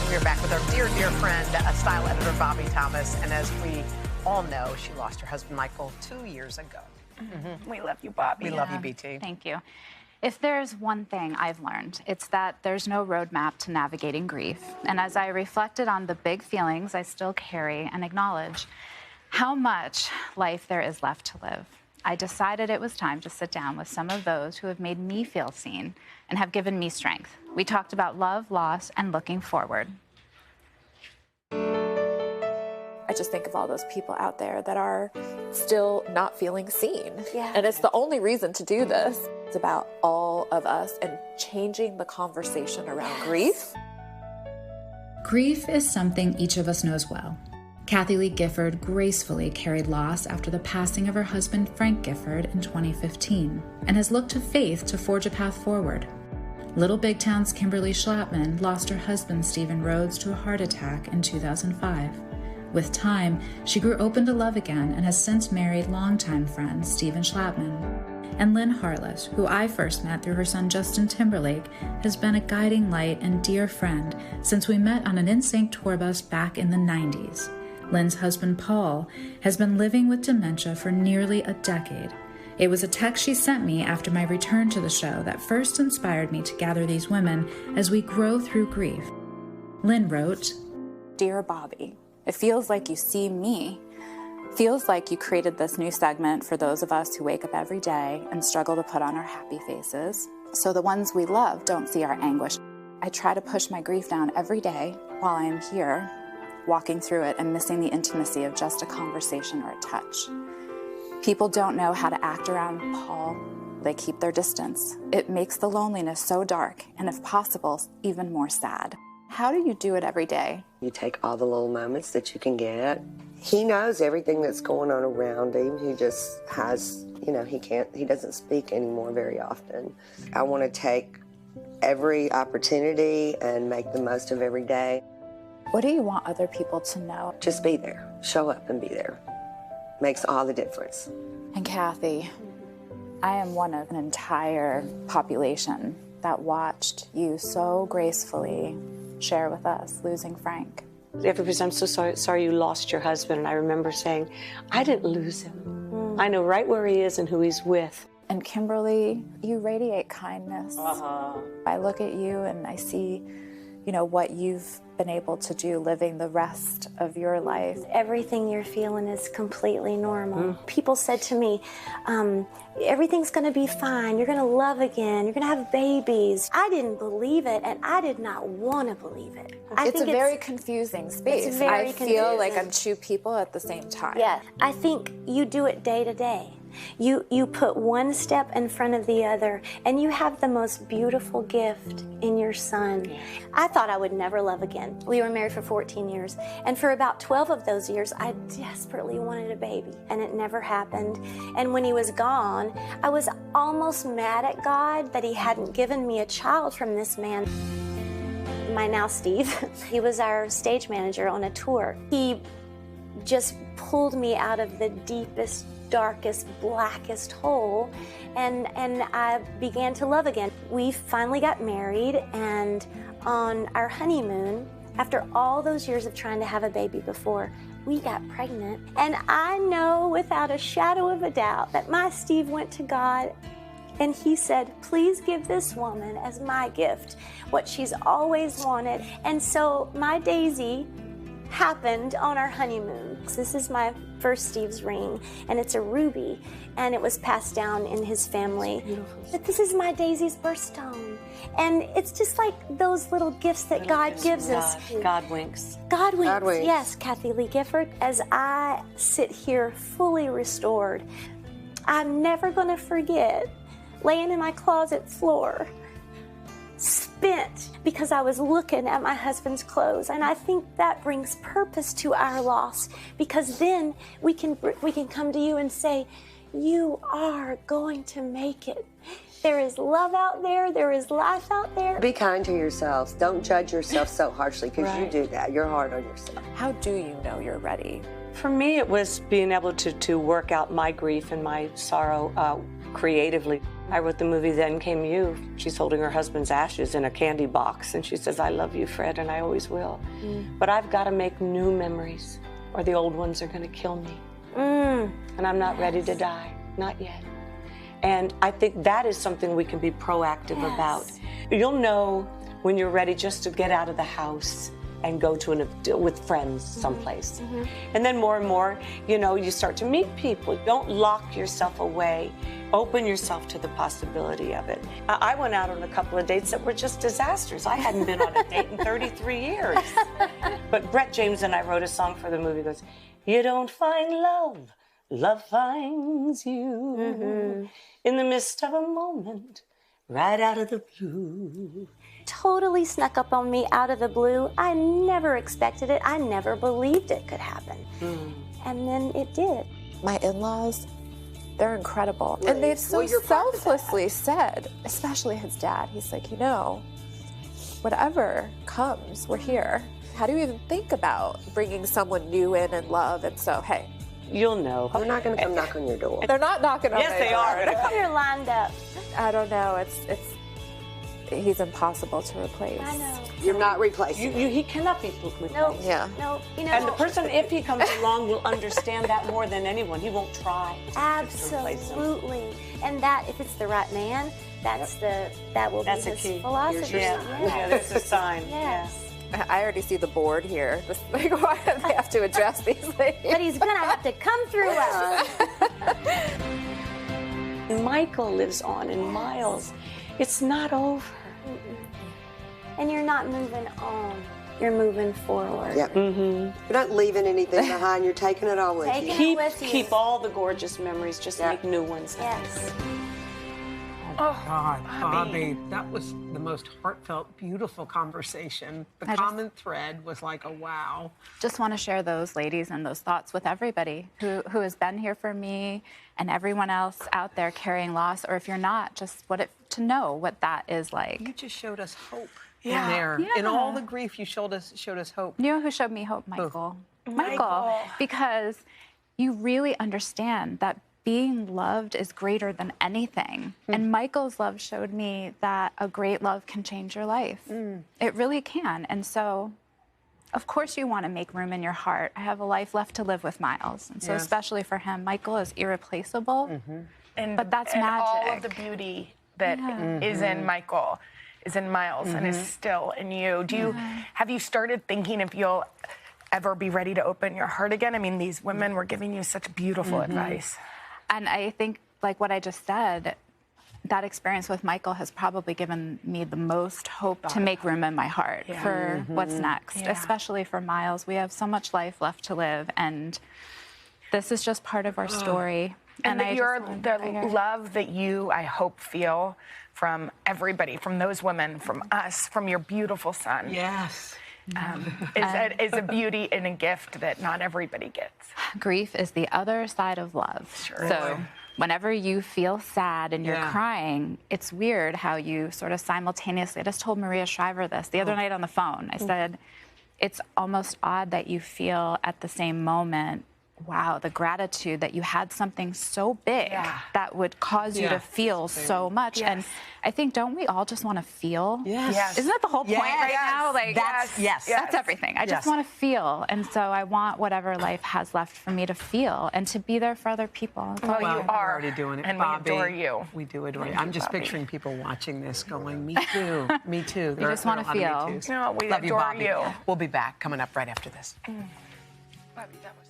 We're back with our dear, dear friend, style editor Bobbie Thomas. And as we all know, she lost her husband, Michael, 2 years ago. Mm-hmm. We love you, Bobbie. We love you, BT. Thank you. If there's one thing I've learned, it's that there's no roadmap to navigating grief. And as I reflected on the big feelings I still carry and acknowledge how much life there is left to live, I decided it was time to sit down with some of those who have made me feel seen and have given me strength. We talked about love, loss, and looking forward. I just think of all those people out there that are still not feeling seen. Yeah. And it's the only reason to do this. It's about all of us and changing the conversation around grief. Grief is something each of us knows well. Kathie Lee Gifford gracefully carried loss after the passing of her husband Frank Gifford in 2015 and has looked to faith to forge a path forward. Little Big Town's Kimberly Schlapman lost her husband Stephen Rhodes to a heart attack in 2005. With time, she grew open to love again and has since married longtime friend Stephen Schlapman. And Lynn Harless, who I first met through her son Justin Timberlake, has been a guiding light and dear friend since we met on an NSYNC tour bus back in the 90s. Lynn's husband Paul has been living with dementia for nearly a decade. It was a text she sent me after my return to the show that first inspired me to gather these women as we grow through grief. Lynn wrote, Dear Bobbie, it feels like you see me. Feels like you created this new segment for those of us who wake up every day and struggle to put on our happy faces, so the ones we love don't see our anguish. I try to push my grief down every day while I am here, walking through it and missing the intimacy of just a conversation or a touch. People don't know how to act around Paul. They keep their distance. It makes the loneliness so dark and, if possible, even more sad. How do you do it every day? You take all the little moments that you can get. He knows everything that's going on around him. He just has, he doesn't speak anymore very often. I want to take every opportunity and make the most of every day. What do you want other people to know? Just be there. Show up and be there. Makes all the difference. And Kathie, I am one of an entire population that watched you so gracefully share with us losing Frank. Everybody says, I'm so sorry you lost your husband. And I remember saying, I didn't lose him. I know right where he is and who he's with. And Kimberly, you radiate kindness. I look at you and I see, what you've been able to do living the rest of your life. Everything you're feeling is completely normal. People said to me, everything's going to be fine. You're going to love again. You're going to have babies. I didn't believe it, and I did not want to believe it. It's a very confusing space. I feel like I'm two people at the same time. Yeah, I think you do it day to day. You put one step in front of the other, and you have the most beautiful gift in your son. Yeah. I thought I would never love again. We were married for 14 years, and for about 12 of those years, I desperately wanted a baby, and it never happened. And when he was gone, I was almost mad at God that he hadn't given me a child from this man. My now Steve, he was our stage manager on a tour. He just pulled me out of the deepest, darkest, blackest hole, and I began to love again. We finally got married, and on our honeymoon, after all those years of trying to have a baby before, we got pregnant. And I know without a shadow of a doubt that my Steve went to God and he said, please give this woman as my gift what she's always wanted. And so my Daisy happened on our honeymoon. This is my first Steve's ring, and it's a ruby, and it was passed down in his family. But this is my Daisy's birthstone, and it's just like those little gifts that God gives us. God winks. God winks. Yes, Kathie Lee Gifford. As I sit here fully restored, I'm never going to forget laying in my closet floor, spent because I was looking at my husband's clothes. And I think that brings purpose to our loss, because then we can come to you and say, you are going to make it. There is love out there. There is life out there. Be kind to yourselves. Don't judge yourself so harshly, because you do that. You're hard on yourself. How do you know you're ready? For me, it was being able to work out my grief and my sorrow creatively. I wrote the movie Then Came You. She's holding her husband's ashes in a candy box, and she says, I love you, Fred, and I always will. But I've got to make new memories, or the old ones are going to kill me. And I'm not ready to die, not yet. And I think that is something we can be proactive about. You'll know when you're ready just to get out of the house and go to with friends someplace. And then more and more, you know, you start to meet people. Don't lock yourself away. Open yourself to the possibility of it. I went out on a couple of dates that were just disasters. I hadn't been on a date in 33 years. But Brett James and I wrote a song for the movie. He goes, you don't find love, love finds you in the midst of a moment, right out of the blue. Totally snuck up on me out of the blue. I never expected it. I never believed it could happen. And then it did. My in-laws, they're incredible. Really? And they've so selflessly said, especially his dad, he's like, you know, whatever comes, we're here. How do you even think about bringing someone new in and love? And so, hey. You'll know. They're not going to come knock on your door. They're not knocking on my door. Yes, they are. You're lined up. I don't know. He's impossible to replace. I know. You're not replacing him. He cannot be replaced. Nope. Yeah. Nope. You know, And the person, if he comes along, will understand that more than anyone. He won't try. Absolutely. And that, if it's the right man, that will be his key. philosophy. Yeah, that's a sign. Yes. I already see the board here. Like, why do they have to address these things? But he's gonna have to come through us. Michael lives on in Miles. It's not over. And you're not moving on. You're moving forward. Yep. You're not leaving anything behind. You're taking it all with you. Keep all the gorgeous memories. Just make new ones. Yes. Oh, God, Bobbie, that was the most heartfelt, beautiful conversation. The common thread was like a wow. Just want to share those ladies and those thoughts with everybody who has been here for me and everyone else out there carrying loss, or if you're not, just to know what that is like. You just showed us hope in there. In all the grief, you showed us hope. You know who showed me hope? Michael. Michael, because you really understand that being loved is greater than anything. And Michael's love showed me that a great love can change your life. It really can. And so, of course, you want to make room in your heart. I have a life left to live with Miles. And so especially for him, Michael is irreplaceable. But that's magic. All of the beauty that is in Michael is in Miles and is still in you. Have you started thinking if you'll ever be ready to open your heart again? I mean, these women were giving you such beautiful advice. And I think, like what I just said, that experience with Michael has probably given me the most hope to make room in my heart for what's next, especially for Miles. We have so much life left to live, and this is just part of our story. And the love that you, I hope, feel from everybody, from those women, from us, from your beautiful son. Yes. Is a beauty and a gift that not everybody gets. Grief is the other side of love. So whenever you feel sad and you're crying, it's weird how you sort of simultaneously, I just told Maria Shriver this the other night on the phone. I said, it's almost odd that you feel at the same moment, wow, the gratitude that you had something so big that would cause you to feel so much. And I think, don't we all just want to feel? Yes. Isn't that the whole point right now? Like, That's everything. I just want to feel. And so I want whatever life has left for me to feel and to be there for other people. Well, you are. We're already doing it, and Bobbie. we adore you. We do adore you. I'm just picturing people watching this going, me too, me too. You just want to feel. No, we Love adore you, Bobbie. We'll be back coming up right after this. Bobbie, that was